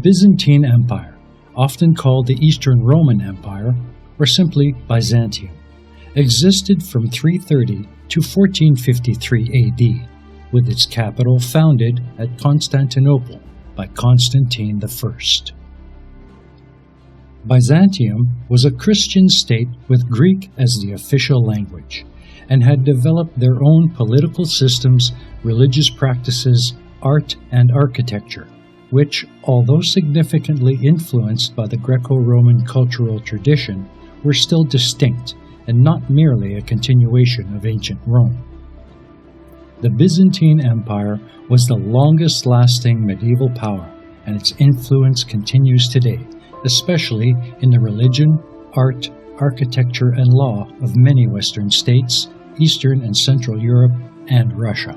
Byzantine Empire, often called the Eastern Roman Empire, or simply Byzantium, existed from 330 to 1453 AD, with its capital founded at Constantinople by Constantine I. Byzantium was a Christian state with Greek as the official language, and had developed their own political systems, religious practices, art, and architecture, which, although significantly influenced by the Greco-Roman cultural tradition, were still distinct and not merely a continuation of ancient Rome. The Byzantine Empire was the longest-lasting medieval power, and its influence continues today, especially in the religion, art, architecture, and law of many Western states, Eastern and Central Europe, and Russia.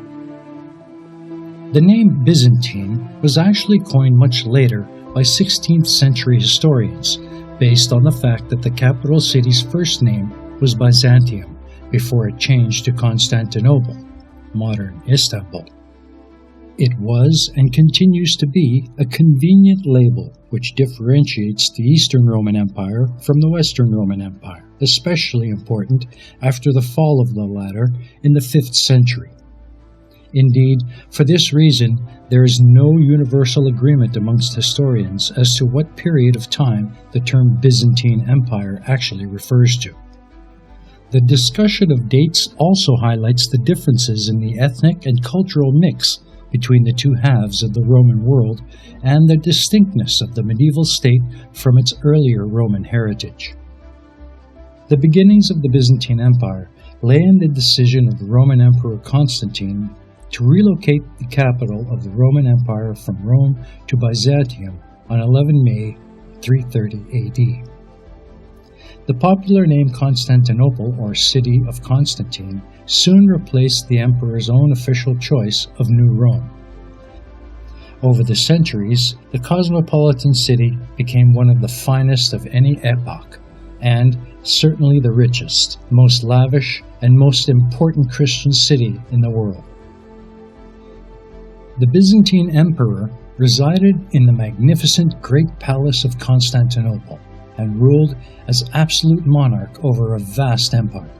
The name Byzantine was actually coined much later by 16th century historians, based on the fact that the capital city's first name was Byzantium before it changed to Constantinople, modern Istanbul. It was and continues to be a convenient label which differentiates the Eastern Roman Empire from the Western Roman Empire, especially important after the fall of the latter in the 5th century. Indeed, for this reason, there is no universal agreement amongst historians as to what period of time the term Byzantine Empire actually refers to. The discussion of dates also highlights the differences in the ethnic and cultural mix between the two halves of the Roman world and the distinctness of the medieval state from its earlier Roman heritage. The beginnings of the Byzantine Empire lay in the decision of the Roman Emperor Constantine to relocate the capital of the Roman Empire from Rome to Byzantium on 11 May 330 AD. The popular name Constantinople, or City of Constantine, soon replaced the emperor's own official choice of New Rome. Over the centuries, the cosmopolitan city became one of the finest of any epoch, and certainly the richest, most lavish, and most important Christian city in the world. The Byzantine emperor resided in the magnificent Great Palace of Constantinople and ruled as absolute monarch over a vast empire.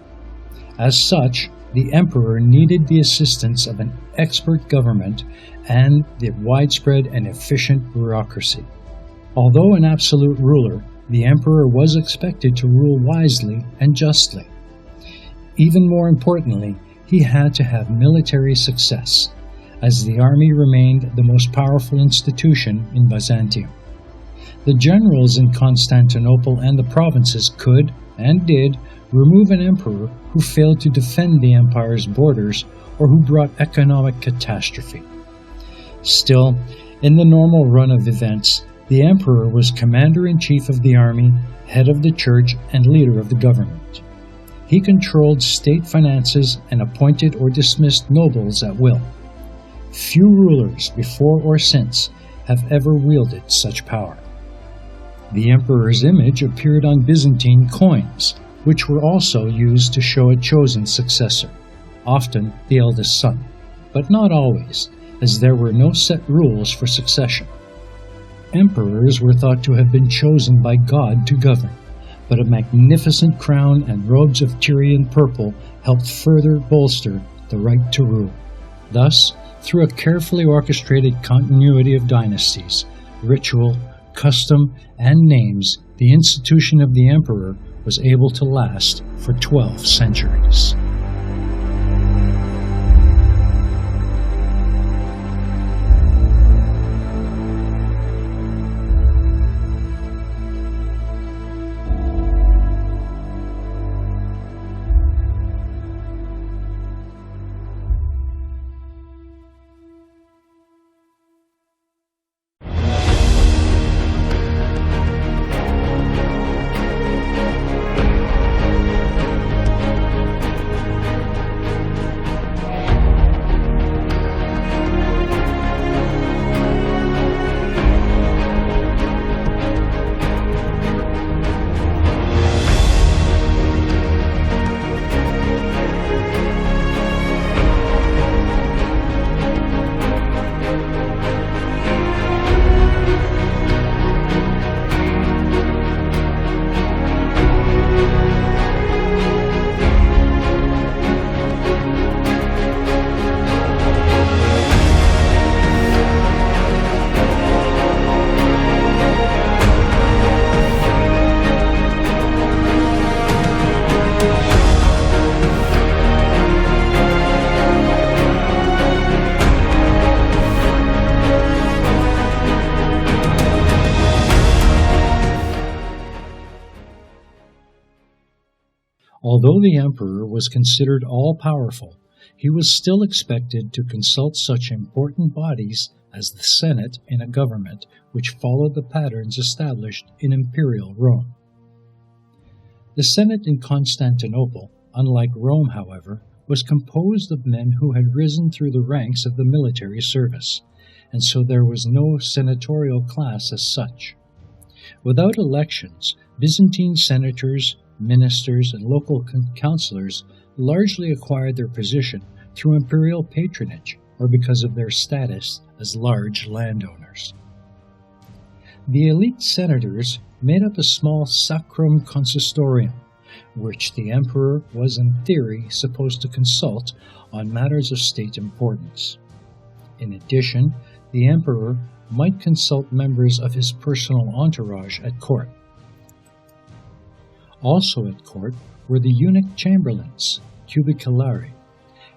As such, the emperor needed the assistance of an expert government and the widespread and efficient bureaucracy. Although an absolute ruler, the emperor was expected to rule wisely and justly. Even more importantly, he had to have military success, as the army remained the most powerful institution in Byzantium. The generals in Constantinople and the provinces could, and did, remove an emperor who failed to defend the empire's borders or who brought economic catastrophe. Still, in the normal run of events, the emperor was commander-in-chief of the army, head of the church, and leader of the government. He controlled state finances and appointed or dismissed nobles at will. Few rulers, before or since, have ever wielded such power. The emperor's image appeared on Byzantine coins, which were also used to show a chosen successor, often the eldest son, but not always, as there were no set rules for succession. Emperors were thought to have been chosen by God to govern, but a magnificent crown and robes of Tyrian purple helped further bolster the right to rule. Thus, through a carefully orchestrated continuity of dynasties, ritual, custom, and names, the institution of the emperor was able to last for 12 centuries. Although the emperor was considered all-powerful, he was still expected to consult such important bodies as the Senate in a government which followed the patterns established in imperial Rome. The Senate in Constantinople, unlike Rome, however, was composed of men who had risen through the ranks of the military service, and so there was no senatorial class as such. Without elections, Byzantine senators, ministers, and local councillors largely acquired their position through imperial patronage or because of their status as large landowners. The elite senators made up a small sacrum consistorium, which the emperor was in theory supposed to consult on matters of state importance. In addition, the emperor might consult members of his personal entourage at court. Also at court were the eunuch chamberlains, cubicularii,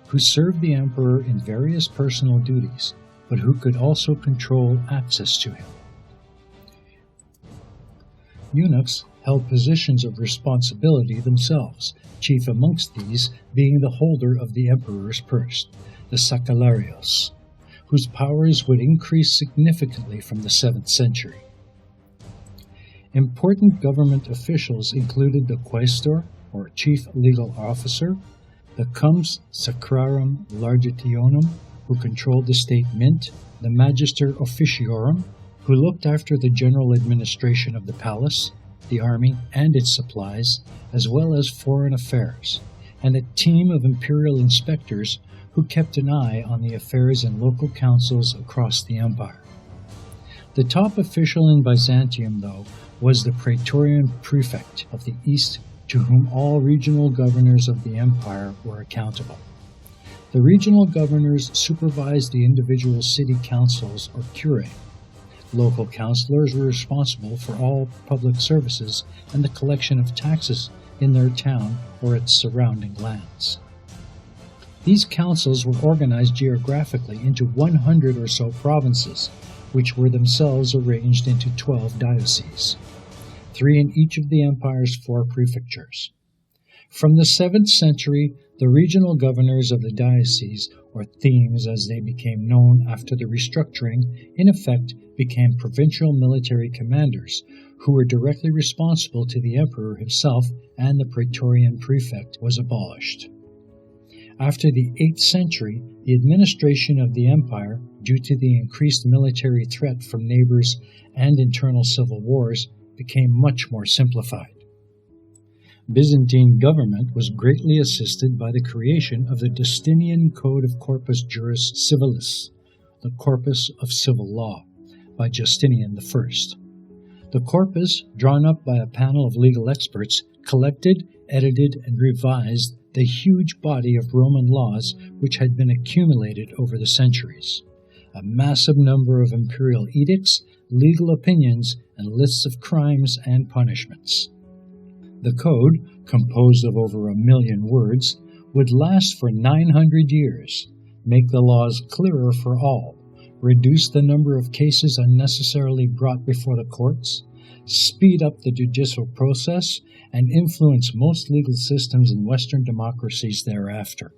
who served the emperor in various personal duties, but who could also control access to him. Eunuchs held positions of responsibility themselves, chief amongst these being the holder of the emperor's purse, the sacellarios, whose powers would increase significantly from the 7th century. Important government officials included the quaestor, or chief legal officer, the comes sacrarum largitionum, who controlled the state mint, the magister officiorum, who looked after the general administration of the palace, the army, and its supplies, as well as foreign affairs, and a team of imperial inspectors who kept an eye on the affairs in local councils across the empire. The top official in Byzantium, though, was the praetorian prefect of the east, to whom all regional governors of the empire were accountable. The regional governors supervised the individual city councils or curae. Local councillors were responsible for all public services and the collection of taxes in their town or its surrounding lands. These councils were organized geographically into 100 or so provinces, which were themselves arranged into 12 dioceses, 3 in each of the empire's 4 prefectures. From the 7th century, the regional governors of the dioceses, or themes as they became known after the restructuring, in effect became provincial military commanders, who were directly responsible to the emperor himself, and the praetorian prefect was abolished. After the 8th century, the administration of the empire, due to the increased military threat from neighbors and internal civil wars, became much more simplified. Byzantine government was greatly assisted by the creation of the Justinian Code of Corpus Juris Civilis, the corpus of civil law, by Justinian I. The corpus, drawn up by a panel of legal experts, collected, edited, and revised the huge body of Roman laws which had been accumulated over the centuries. A massive number of imperial edicts, legal opinions, and lists of crimes and punishments. The code, composed of over 1 million words, would last for 900 years, make the laws clearer for all, reduce the number of cases unnecessarily brought before the courts, speed up the judicial process, and influence most legal systems in Western democracies thereafter.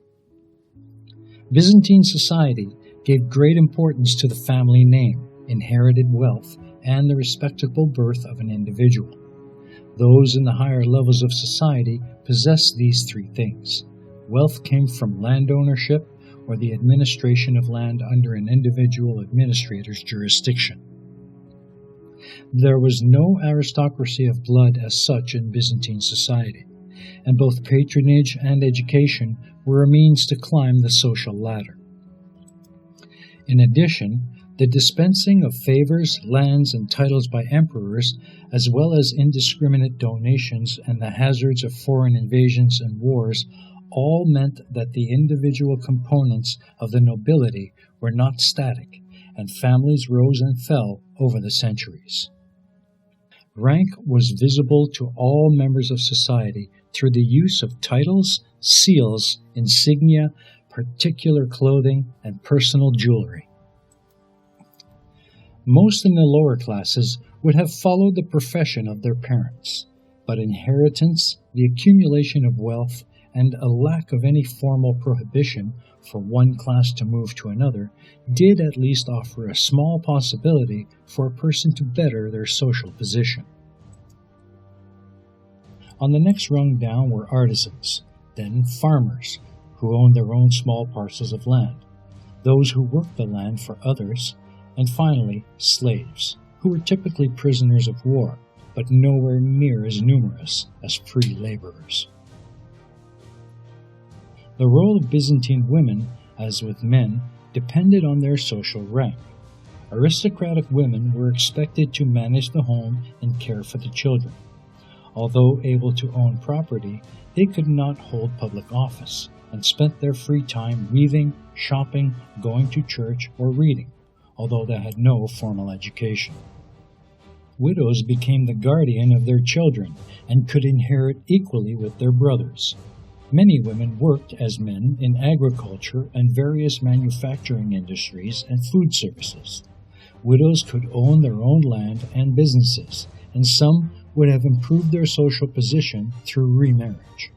Byzantine society gave great importance to the family name, inherited wealth, and the respectable birth of an individual. Those in the higher levels of society possessed these 3 things. Wealth came from land ownership or the administration of land under an individual administrator's jurisdiction. There was no aristocracy of blood as such in Byzantine society, and both patronage and education were a means to climb the social ladder. In addition, the dispensing of favors, lands, and titles by emperors, as well as indiscriminate donations and the hazards of foreign invasions and wars, all meant that the individual components of the nobility were not static, and families rose and fell over the centuries. Rank was visible to all members of society through the use of titles, seals, insignia, particular clothing, and personal jewelry. Most in the lower classes would have followed the profession of their parents. But inheritance, the accumulation of wealth, and a lack of any formal prohibition for one class to move to another did at least offer a small possibility for a person to better their social position. On the next rung down were artisans, then farmers, who owned their own small parcels of land, those who worked the land for others, and finally slaves, who were typically prisoners of war, but nowhere near as numerous as free laborers. The role of Byzantine women, as with men, depended on their social rank. Aristocratic women were expected to manage the home and care for the children. Although able to own property, they could not hold public office, and spent their free time weaving, shopping, going to church, or reading, although they had no formal education. Widows became the guardian of their children and could inherit equally with their brothers. Many women worked as men in agriculture and various manufacturing industries and food services. Widows could own their own land and businesses, and some would have improved their social position through remarriage.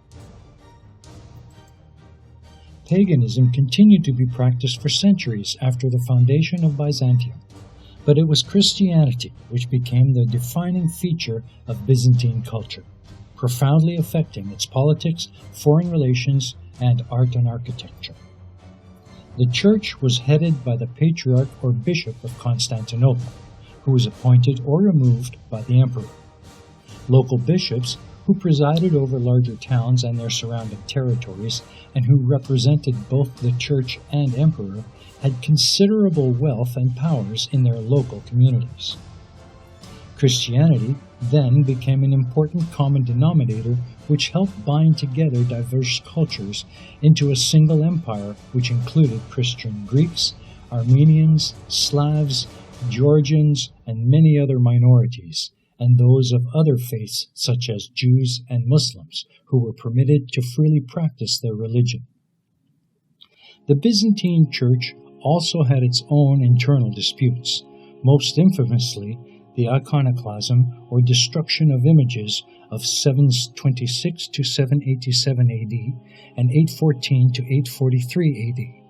Paganism continued to be practiced for centuries after the foundation of Byzantium, but it was Christianity which became the defining feature of Byzantine culture, profoundly affecting its politics, foreign relations, and art and architecture. The church was headed by the patriarch or bishop of Constantinople, who was appointed or removed by the emperor. Local bishops, who presided over larger towns and their surrounding territories, and who represented both the church and emperor, had considerable wealth and powers in their local communities. Christianity then became an important common denominator which helped bind together diverse cultures into a single empire which included Christian Greeks, Armenians, Slavs, Georgians, and many other minorities, and those of other faiths such as Jews and Muslims, who were permitted to freely practice their religion. The Byzantine Church also had its own internal disputes, most infamously the iconoclasm or destruction of images of 726 to 787 AD and 814 to 843 AD.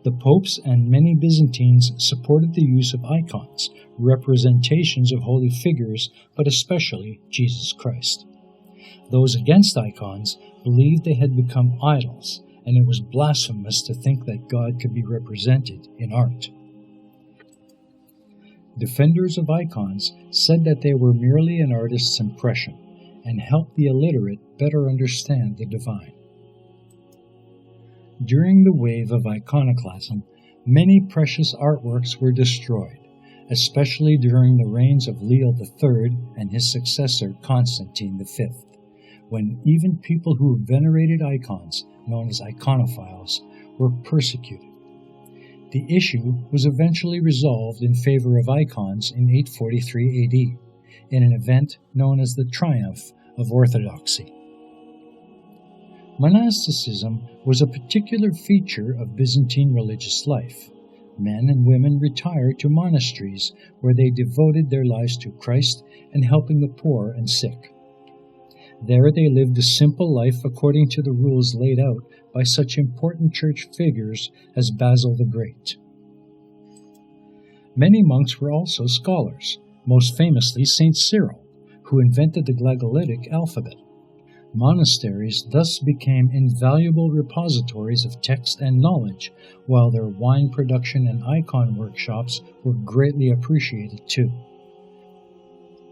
The popes and many Byzantines supported the use of icons, representations of holy figures, but especially Jesus Christ. Those against icons believed they had become idols, and it was blasphemous to think that God could be represented in art. Defenders of icons said that they were merely an artist's impression and helped the illiterate better understand the divine. During the wave of iconoclasm, many precious artworks were destroyed, especially during the reigns of Leo III and his successor Constantine V, when even people who venerated icons, known as iconophiles, were persecuted. The issue was eventually resolved in favor of icons in 843 AD, in an event known as the Triumph of Orthodoxy. Monasticism was a particular feature of Byzantine religious life. Men and women retired to monasteries where they devoted their lives to Christ and helping the poor and sick. There they lived a simple life according to the rules laid out by such important church figures as Basil the Great. Many monks were also scholars, most famously St. Cyril, who invented the Glagolitic alphabet. Monasteries thus became invaluable repositories of text and knowledge, while their wine production and icon workshops were greatly appreciated too.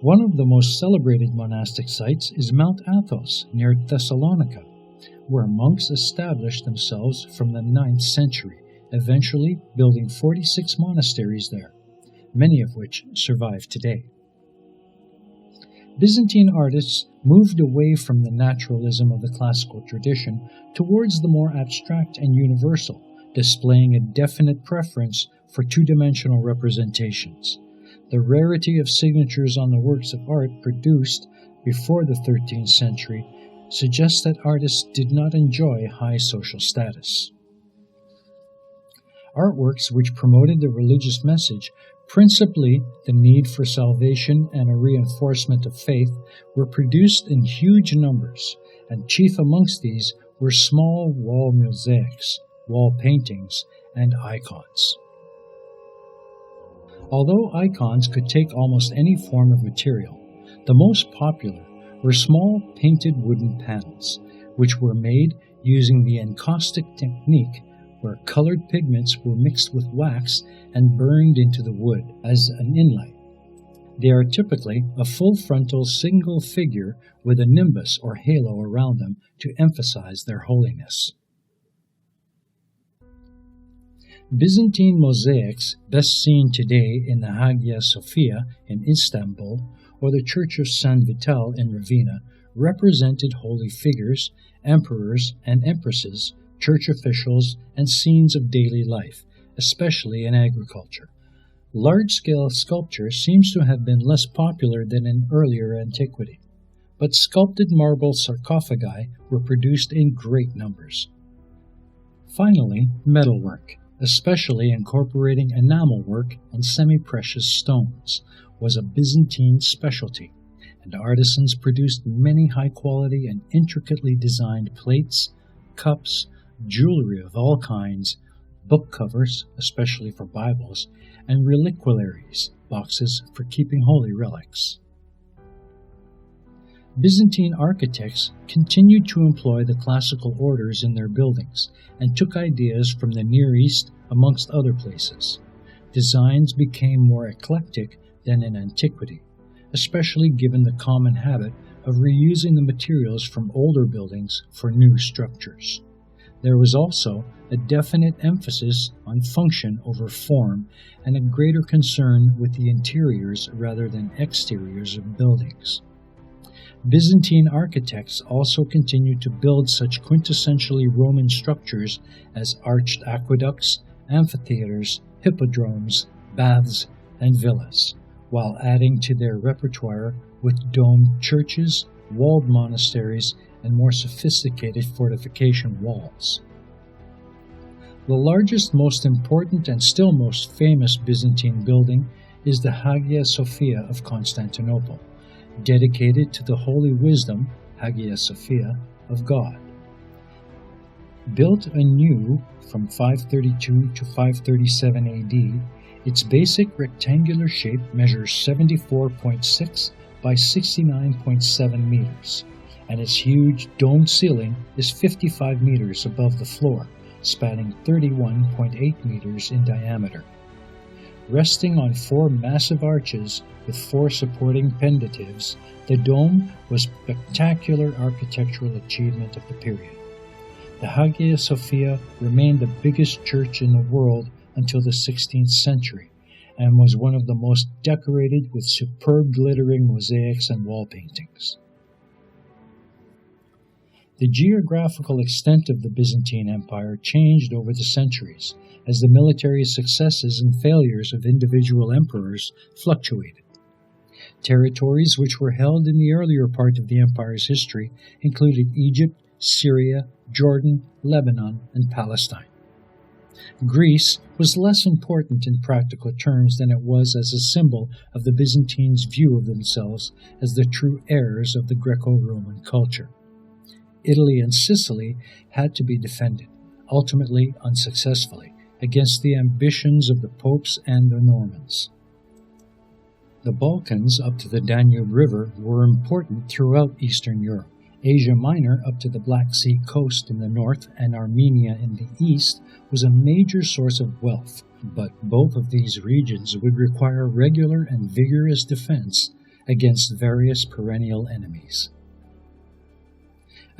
One of the most celebrated monastic sites is Mount Athos near Thessalonica, where monks established themselves from the 9th century, eventually building 46 monasteries there, many of which survive today. Byzantine artists moved away from the naturalism of the classical tradition towards the more abstract and universal, displaying a definite preference for two-dimensional representations. The rarity of signatures on the works of art produced before the 13th century suggests that artists did not enjoy high social status. Artworks which promoted the religious message Principally, the need for salvation and a reinforcement of faith were produced in huge numbers, and chief amongst these were small wall mosaics, wall paintings, and icons. Although icons could take almost any form of material, the most popular were small painted wooden panels, which were made using the encaustic technique, where colored pigments were mixed with wax and burned into the wood as an inlay. They are typically a full frontal single figure with a nimbus or halo around them to emphasize their holiness. Byzantine mosaics, best seen today in the Hagia Sophia in Istanbul or the Church of San Vital in Ravenna, represented holy figures, emperors and empresses, church officials, and scenes of daily life, especially in agriculture. Large-scale sculpture seems to have been less popular than in earlier antiquity, but sculpted marble sarcophagi were produced in great numbers. Finally, metalwork, especially incorporating enamel work and semi-precious stones, was a Byzantine specialty, and artisans produced many high-quality and intricately designed plates, cups, jewelry of all kinds, book covers, especially for Bibles, and reliquaries, boxes for keeping holy relics. Byzantine architects continued to employ the classical orders in their buildings and took ideas from the Near East amongst other places. Designs became more eclectic than in antiquity, especially given the common habit of reusing the materials from older buildings for new structures. There was also a definite emphasis on function over form and a greater concern with the interiors rather than exteriors of buildings. Byzantine architects also continued to build such quintessentially Roman structures as arched aqueducts, amphitheaters, hippodromes, baths, and villas, while adding to their repertoire with domed churches, walled monasteries, and more sophisticated fortification walls. The largest, most important, and still most famous Byzantine building is the Hagia Sophia of Constantinople, dedicated to the holy wisdom, Hagia Sophia, of God. Built anew from 532 to 537 AD, its basic rectangular shape measures 74.6 by 69.7 meters, and its huge domed ceiling is 55 meters above the floor, spanning 31.8 meters in diameter. Resting on four massive arches with four supporting pendatives, the dome was a spectacular architectural achievement of the period. The Hagia Sophia remained the biggest church in the world until the 16th century, and was one of the most decorated with superb glittering mosaics and wall paintings. The geographical extent of the Byzantine Empire changed over the centuries as the military successes and failures of individual emperors fluctuated. Territories which were held in the earlier part of the empire's history included Egypt, Syria, Jordan, Lebanon, and Palestine. Greece was less important in practical terms than it was as a symbol of the Byzantines' view of themselves as the true heirs of the Greco-Roman culture. Italy and Sicily had to be defended, ultimately unsuccessfully, against the ambitions of the popes and the Normans. The Balkans up to the Danube River were important throughout Eastern Europe. Asia Minor up to the Black Sea coast in the north and Armenia in the east was a major source of wealth, but both of these regions would require regular and vigorous defense against various perennial enemies.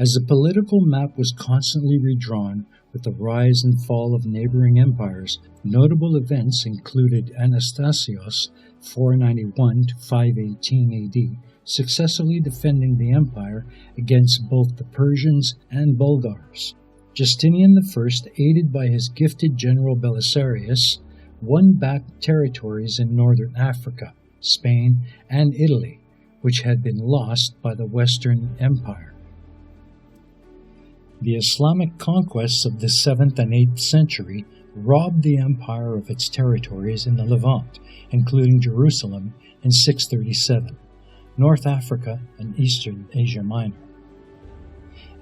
As the political map was constantly redrawn with the rise and fall of neighboring empires, notable events included Anastasios, 491 to 518 AD, successfully defending the empire against both the Persians and Bulgars. Justinian I, aided by his gifted general Belisarius, won back territories in northern Africa, Spain, and Italy, which had been lost by the Western Empire. The Islamic conquests of the 7th and 8th century robbed the empire of its territories in the Levant, including Jerusalem, in 637, North Africa, and Eastern Asia Minor.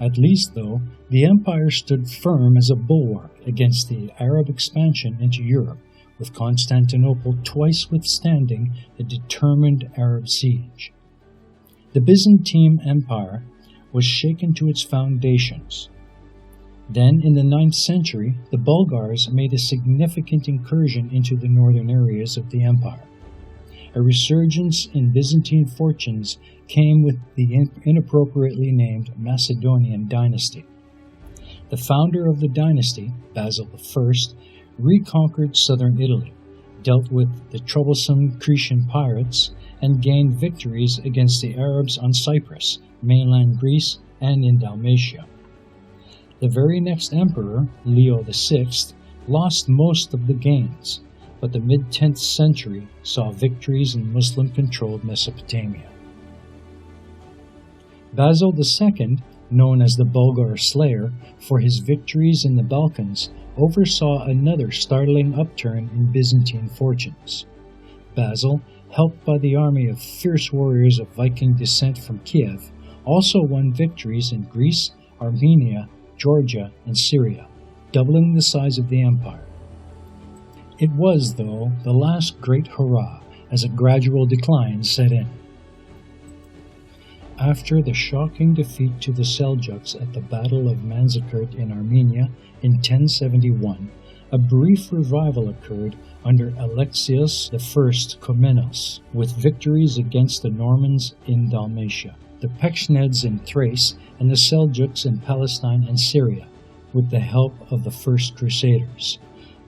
At least, though, the empire stood firm as a bulwark against the Arab expansion into Europe, with Constantinople twice withstanding a determined Arab siege. The Byzantine Empire was shaken to its foundations. Then, in the 9th century, the Bulgars made a significant incursion into the northern areas of the empire. A resurgence in Byzantine fortunes came with the inappropriately named Macedonian dynasty. The founder of the dynasty, Basil I, reconquered southern Italy, dealt with the troublesome Cretan pirates, and gained victories against the Arabs on Cyprus, mainland Greece, and in Dalmatia. The very next emperor, Leo VI, lost most of the gains, but the mid-10th century saw victories in Muslim-controlled Mesopotamia. Basil II, known as the Bulgar Slayer for his victories in the Balkans, oversaw another startling upturn in Byzantine fortunes. Basil, helped by the army of fierce warriors of Viking descent from Kiev, also won victories in Greece, Armenia, Georgia, and Syria, doubling the size of the empire. It was, though, the last great hurrah as a gradual decline set in. After the shocking defeat to the Seljuks at the Battle of Manzikert in Armenia in 1071, a brief revival occurred under Alexios I Komnenos, with victories against the Normans in Dalmatia, the Pechenegs in Thrace, and the Seljuks in Palestine and Syria, with the help of the First Crusaders.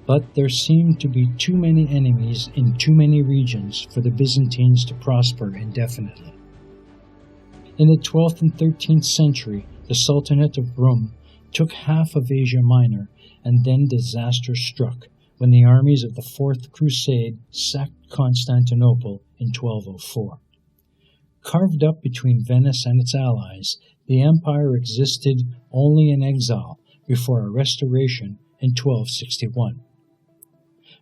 But there seemed to be too many enemies in too many regions for the Byzantines to prosper indefinitely. In the 12th and 13th century, the Sultanate of Rome took half of Asia Minor, and then disaster struck when the armies of the Fourth Crusade sacked Constantinople in 1204. Carved up between Venice and its allies, the empire existed only in exile before a restoration in 1261.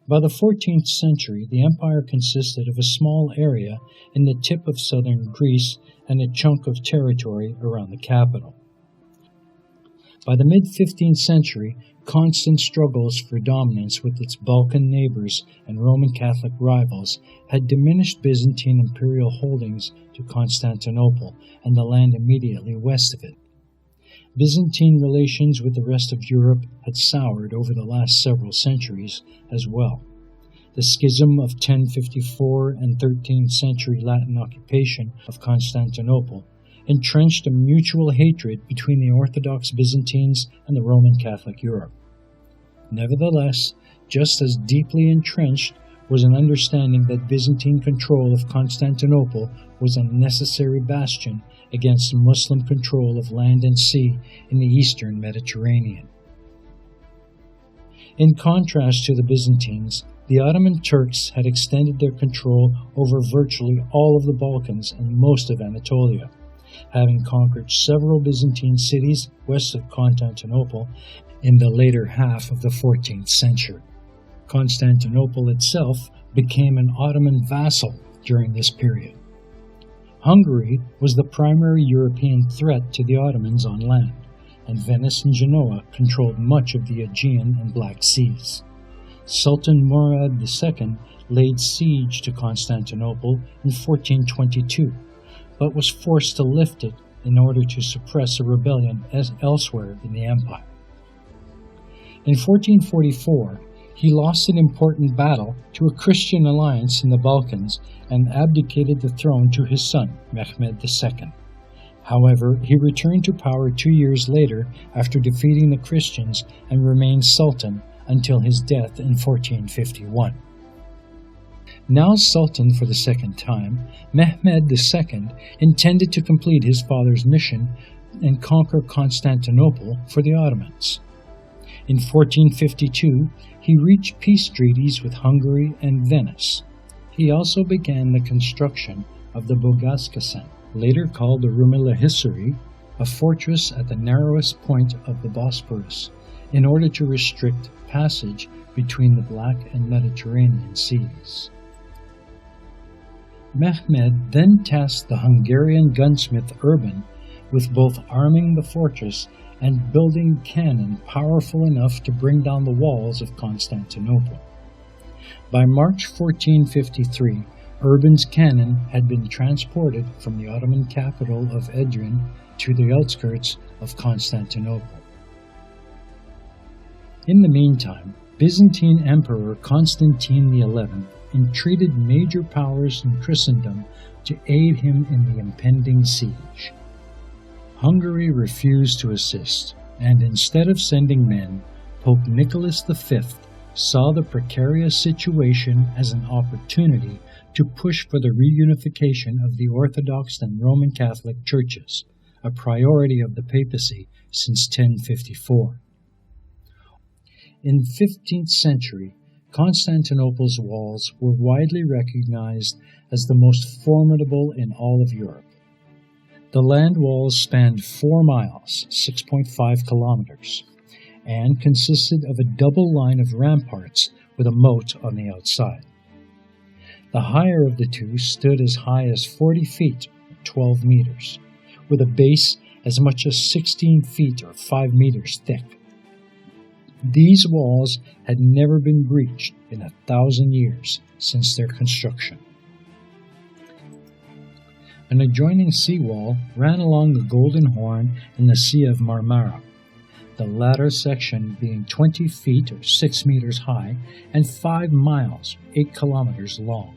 By the 14th century, the empire consisted of a small area in the tip of southern Greece and a chunk of territory around the capital. By the mid-15th century, constant struggles for dominance with its Balkan neighbors and Roman Catholic rivals had diminished Byzantine imperial holdings to Constantinople and the land immediately west of it. Byzantine relations with the rest of Europe had soured over the last several centuries as well. The schism of 1054 and 13th century Latin occupation of Constantinople entrenched a mutual hatred between the Orthodox Byzantines and the Roman Catholic Europe. Nevertheless, just as deeply entrenched was an understanding that Byzantine control of Constantinople was a necessary bastion against Muslim control of land and sea in the eastern Mediterranean. In contrast to the Byzantines, the Ottoman Turks had extended their control over virtually all of the Balkans and most of Anatolia, having conquered several Byzantine cities west of Constantinople in the later half of the 14th century. Constantinople itself became an Ottoman vassal during this period. Hungary was the primary European threat to the Ottomans on land, and Venice and Genoa controlled much of the Aegean and Black Seas. Sultan Murad II laid siege to Constantinople in 1422, but was forced to lift it in order to suppress a rebellion elsewhere in the empire. In 1444, he lost an important battle to a Christian alliance in the Balkans and abdicated the throne to his son, Mehmed II. However, he returned to power 2 years later after defeating the Christians and remained sultan until his death in 1451. Now Sultan for the second time, Mehmed II intended to complete his father's mission and conquer Constantinople for the Ottomans. In 1452, he reached peace treaties with Hungary and Venice. He also began the construction of the Bogaskasen, later called the Rumelihisari, a fortress at the narrowest point of the Bosporus, in order to restrict passage between the Black and Mediterranean seas. Mehmed then tasked the Hungarian gunsmith Urban with both arming the fortress and building cannon powerful enough to bring down the walls of Constantinople. By March 1453, Urban's cannon had been transported from the Ottoman capital of Edirne to the outskirts of Constantinople. In the meantime, Byzantine Emperor Constantine XI entreated major powers in Christendom to aid him in the impending siege. Hungary refused to assist, and instead of sending men, Pope Nicholas V saw the precarious situation as an opportunity to push for the reunification of the Orthodox and Roman Catholic churches, a priority of the papacy since 1054. In the 15th century, Constantinople's walls were widely recognized as the most formidable in all of Europe. The land walls spanned 4 miles, 6.5 kilometers, and consisted of a double line of ramparts with a moat on the outside. The higher of the two stood as high as 40 feet, 12 meters, with a base as much as 16 feet or 5 meters thick. These walls had never been breached in 1,000 years since their construction. An adjoining seawall ran along the Golden Horn in the Sea of Marmara, the latter section being 20 feet or 6 meters high and 5 miles, 8 kilometers long.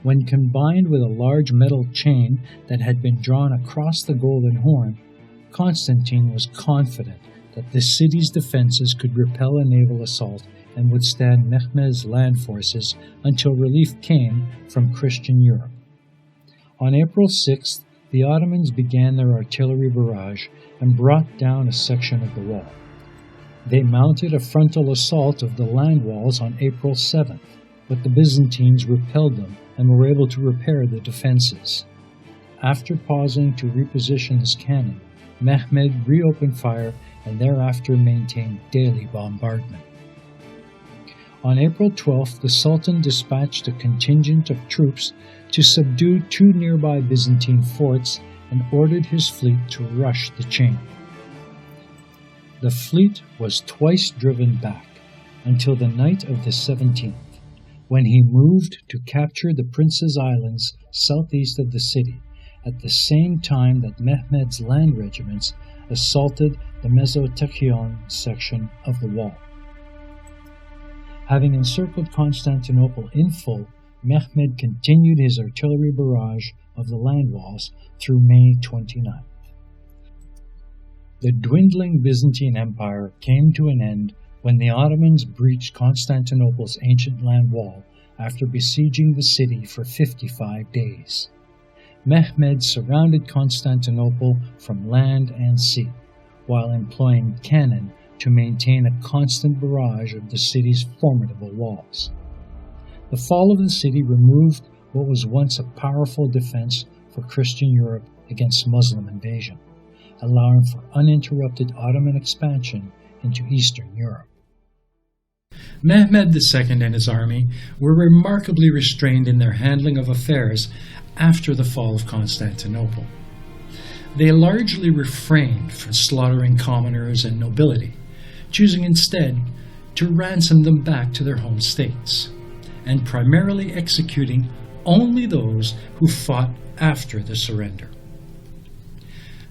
When combined with a large metal chain that had been drawn across the Golden Horn, Constantine was confident that the city's defenses could repel a naval assault and withstand Mehmed's land forces until relief came from Christian Europe. On April 6th, the Ottomans began their artillery barrage and brought down a section of the wall. They mounted a frontal assault of the land walls on April 7th, but the Byzantines repelled them and were able to repair the defenses. After pausing to reposition his cannon, Mehmed reopened fire and thereafter maintained daily bombardment. On April 12th, the Sultan dispatched a contingent of troops to subdue 2 nearby Byzantine forts and ordered his fleet to rush the chain. The fleet was twice driven back until the night of the 17th, when he moved to capture the Prince's Islands southeast of the city, at the same time that Mehmed's land regiments assaulted the Mesotekion section of the wall. Having encircled Constantinople in full, Mehmed continued his artillery barrage of the land walls through May 29th. The dwindling Byzantine Empire came to an end when the Ottomans breached Constantinople's ancient land wall after besieging the city for 55 days. Mehmed surrounded Constantinople from land and sea, while employing cannon to maintain a constant barrage of the city's formidable walls. The fall of the city removed what was once a powerful defense for Christian Europe against Muslim invasion, allowing for uninterrupted Ottoman expansion into Eastern Europe. Mehmed II and his army were remarkably restrained in their handling of affairs after the fall of Constantinople. They largely refrained from slaughtering commoners and nobility, choosing instead to ransom them back to their home states, and primarily executing only those who fought after the surrender.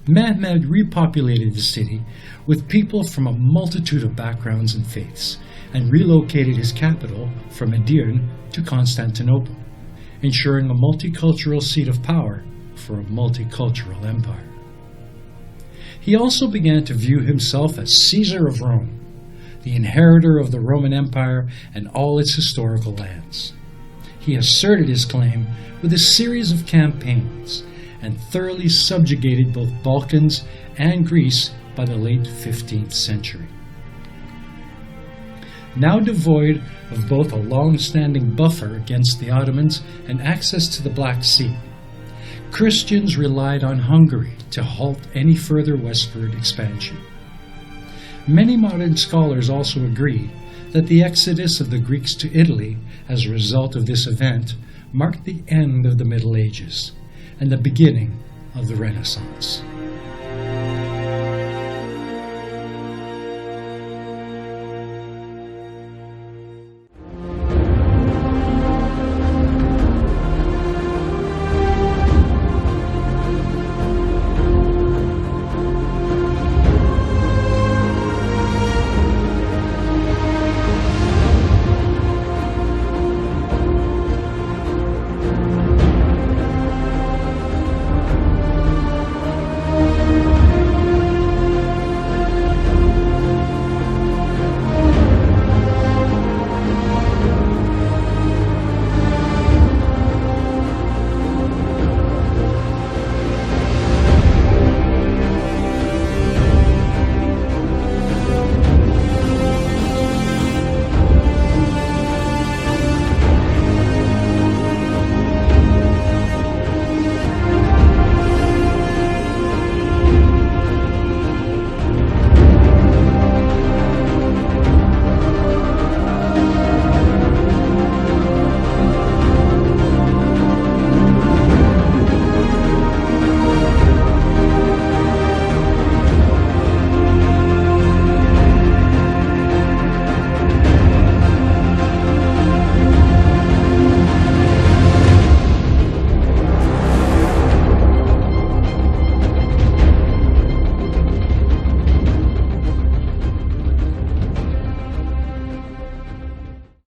Mehmed repopulated the city with people from a multitude of backgrounds and faiths, and relocated his capital from Edirne to Constantinople, ensuring a multicultural seat of power for a multicultural empire. He also began to view himself as Caesar of Rome, the inheritor of the Roman Empire and all its historical lands. He asserted his claim with a series of campaigns and thoroughly subjugated both Balkans and Greece by the late 15th century. Now devoid of both a long-standing buffer against the Ottomans and access to the Black Sea, Christians relied on Hungary to halt any further westward expansion. Many modern scholars also agree that the exodus of the Greeks to Italy as a result of this event marked the end of the Middle Ages and the beginning of the Renaissance.